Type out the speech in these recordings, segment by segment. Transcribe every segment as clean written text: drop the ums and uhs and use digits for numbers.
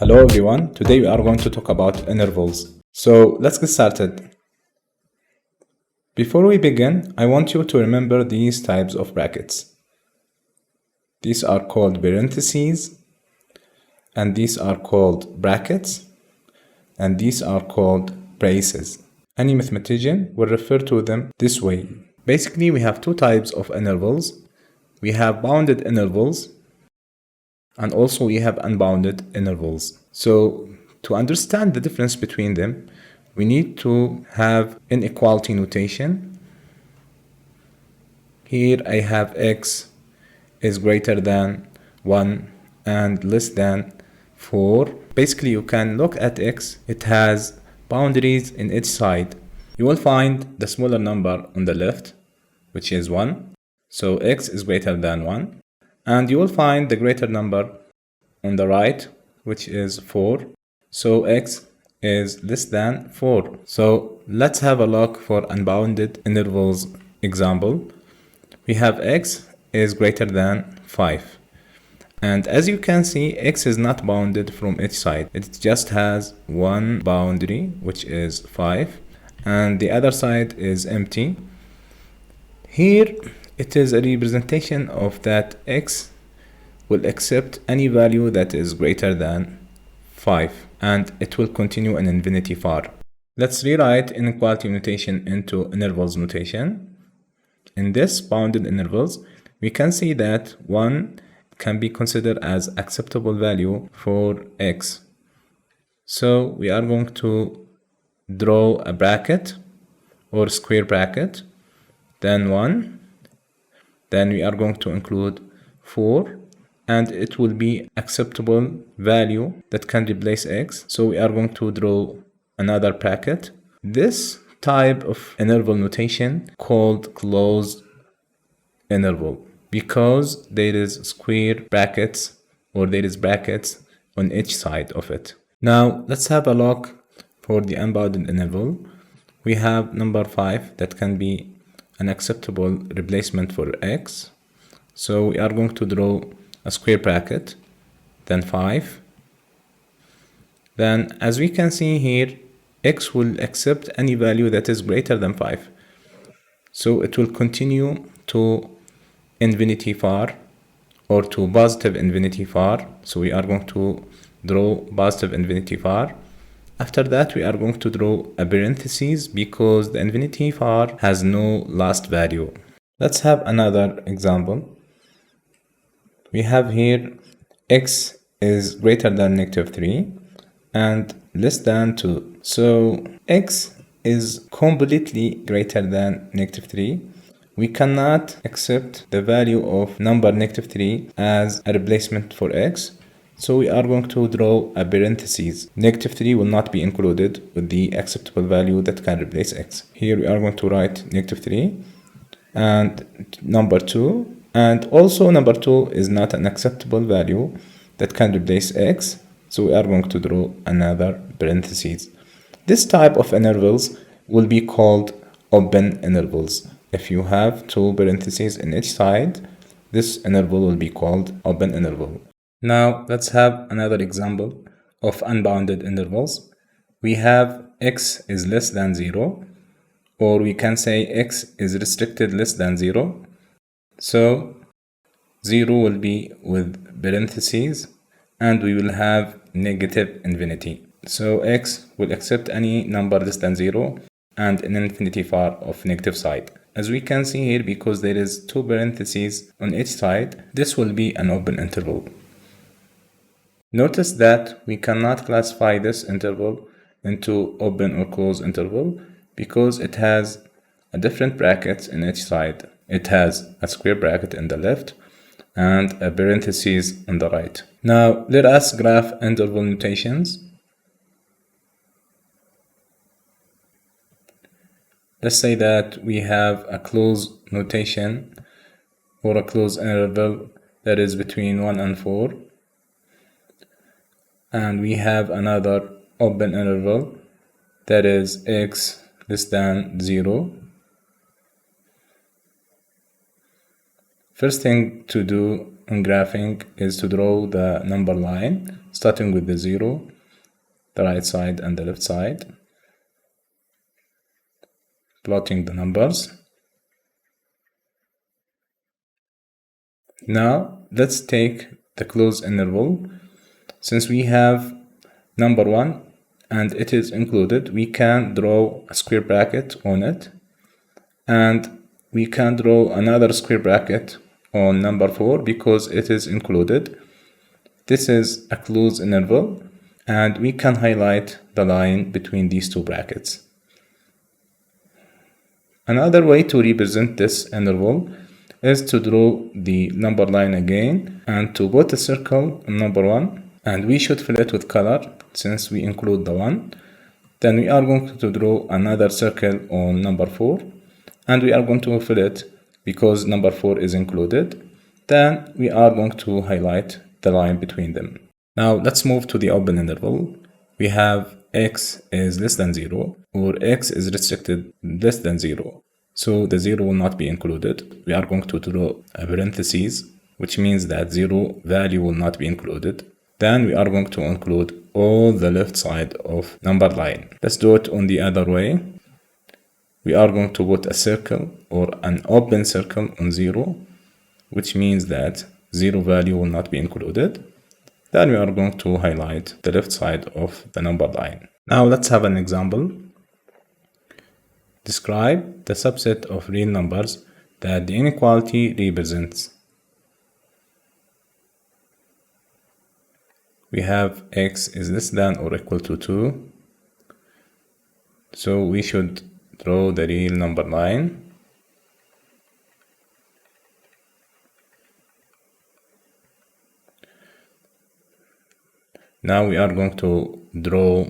Hello everyone, today we are going to talk about intervals. So let's get started. Before we begin, I want you to remember these types of brackets. These are called parentheses, and these are called brackets, and these are called braces. Any mathematician will refer to them this way. Basically, we have two types of intervals. We have bounded intervals, and also we have unbounded intervals. So to understand the difference between them, we need to have inequality notation. Here I have x is greater than 1 and less than 4. Basically, you can look at x. It has boundaries in each side. You will find the smaller number on the left, which is 1. So x is greater than 1. And you will find the greater number on the right, which is 4. So x is less than 4. So let's have a look for unbounded intervals example. We have x is greater than 5. And as you can see, x is not bounded from each side. It just has one boundary, which is 5. And the other side is empty. Here, it is a representation of that x will accept any value that is greater than 5, and it will continue in infinity far. Let's rewrite inequality notation into intervals notation. In this bounded intervals, we can see that 1 can be considered as acceptable value for x. So we are going to draw a bracket or square bracket, then 1, then we are going to include 4, and it will be acceptable value that can replace x. So we are going to draw another bracket. This type of interval notation called closed interval because there is square brackets or there is brackets on each side of it. Now let's have a look for the unbounded interval. We have number 5 that can be an acceptable replacement for x. So we are going to draw a square bracket, then 5. Then as we can see here, x will accept any value that is greater than 5. So it will continue to infinity far or to positive infinity far. So we are going to draw positive infinity far. After that, we are going to draw a parenthesis because the infinity far has no last value. Let's have another example. We have here x is greater than -3 and less than 2. So x is completely greater than -3. We cannot accept the value of number -3 as a replacement for x. So we are going to draw a parenthesis. -3 will not be included with the acceptable value that can replace x. Here we are going to write -3 and number 2. And also number 2 is not an acceptable value that can replace x. So we are going to draw another parenthesis. This type of intervals will be called open intervals. If you have two parentheses in each side, this interval will be called open interval. Now let's have another example of unbounded intervals. We have x is less than 0, or we can say x is restricted less than 0. So 0 will be with parentheses and we will have negative infinity. So x will accept any number less than 0 and an infinity far of negative side. As we can see here, because there is two parentheses on each side, this will be an open interval. Notice that we cannot classify this interval into open or closed interval because it has a different brackets in each side. It has a square bracket in the left and a parenthesis on the right. Now let us graph interval notations. Let's say that we have a closed notation or a closed interval that is between 1 and 4. And we have another open interval that is x less than 0. First thing to do in graphing is to draw the number line, starting with the 0, the right side and the left side, plotting the numbers. Now let's take the closed interval. Since we have number 1 and it is included, we can draw a square bracket on it, and we can draw another square bracket on number 4 because it is included. This is a closed interval, and we can highlight the line between these two brackets. Another way to represent this interval is to draw the number line again and to put a circle on number 1, and we should fill it with color since we include the 1. Then we are going to draw another circle on number 4, and we are going to fill it because number 4 is included. Then we are going to highlight the line between them. Now let's move to the open interval. We have x is less than 0, or x is restricted less than 0. So the 0 will not be included. We are going to draw a parentheses, which means that 0 value will not be included. Then we are going to include all the left side of number line. Let's do it on the other way. We are going to put a circle or an open circle on 0, which means that 0 value will not be included. Then we are going to highlight the left side of the number line. Now let's have an example. Describe the subset of real numbers that the inequality represents. We have x is less than or equal to 2. So we should draw the real number line. Now we are going to draw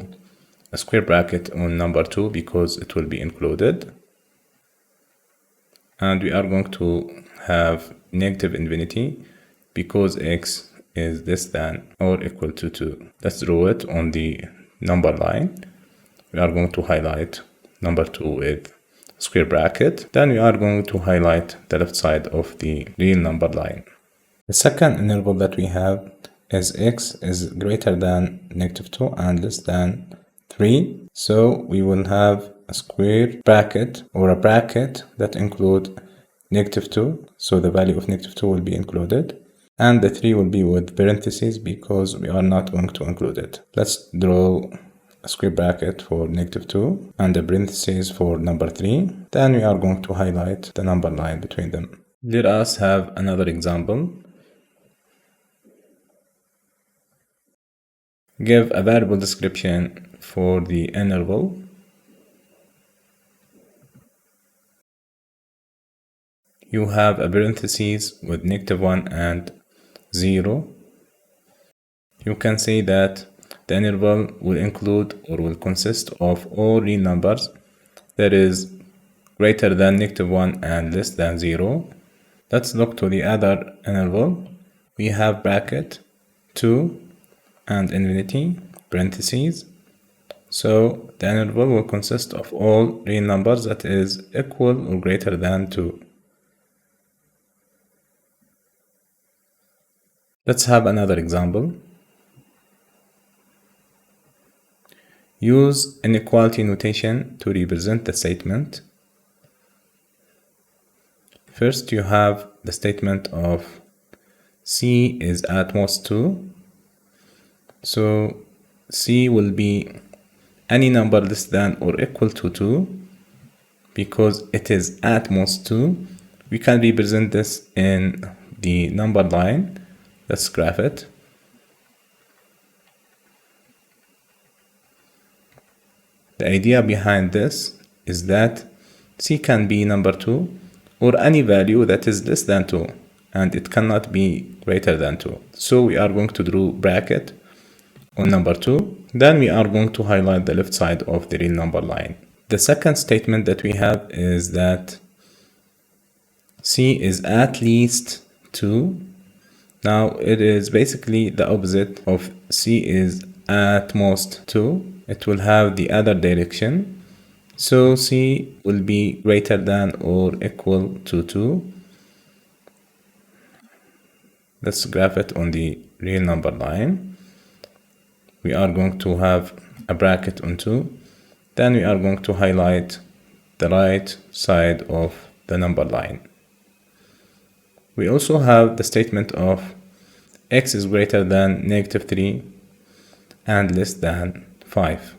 a square bracket on number 2 because it will be included. And we are going to have negative infinity because x is less than or equal to 2. Let's draw it on the number line. We are going to highlight number 2 with square bracket. Then we are going to highlight the left side of the real number line. The second interval that we have is x is greater than -2 and less than 3. So we will have a square bracket or a bracket that include -2. So the value of -2 will be included. And the 3 will be with parentheses because we are not going to include it. Let's draw a square bracket for -2 and a parentheses for number 3. Then we are going to highlight the number line between them. Let us have another example. Give a variable description for the interval. You have a parentheses with -1 and 0. You can say that the interval will include or will consist of all real numbers that is greater than -1 and less than 0. Let's look to the other interval. We have bracket 2 and infinity, parentheses. So the interval will consist of all real numbers that is equal or greater than 2. Let's have another example. Use inequality notation to represent the statement. First, you have the statement of C is at most 2. So C will be any number less than or equal to 2 because it is at most 2. We can represent this in the number line. Let's graph it. The idea behind this is that C can be number 2 or any value that is less than 2, and it cannot be greater than 2. So we are going to draw bracket on number 2. Then we are going to highlight the left side of the real number line. The second statement that we have is that C is at least 2. Now it is basically the opposite of C is at most 2. It will have the other direction. So C will be greater than or equal to 2. Let's graph it on the real number line. We are going to have a bracket on 2. Then we are going to highlight the right side of the number line. We also have the statement of x is greater than -3 and less than 5.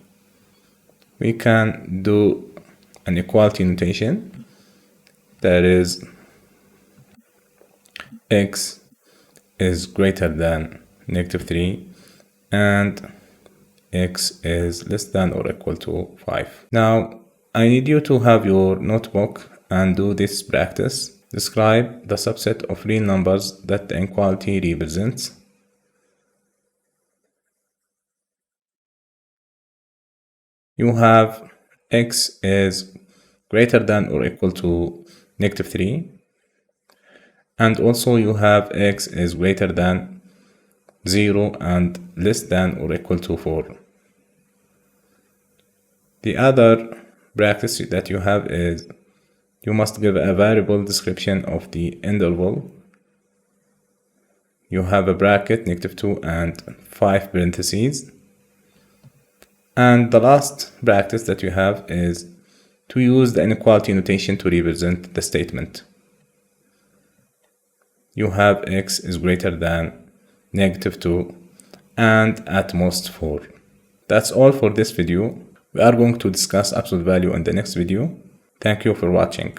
We can do an equality notation. That is, x is greater than -3 and x is less than or equal to 5. Now, I need you to have your notebook and do this practice. Describe the subset of real numbers that the inequality represents. You have x is greater than or equal to -3, and also you have x is greater than 0 and less than or equal to 4. The other practice that you have is you must give a variable description of the interval. You have a bracket, -2 and 5 parentheses. And the last practice that you have is to use the inequality notation to represent the statement. You have x is greater than -2 and at most 4. That's all for this video. We are going to discuss absolute value in the next video. Thank you for watching.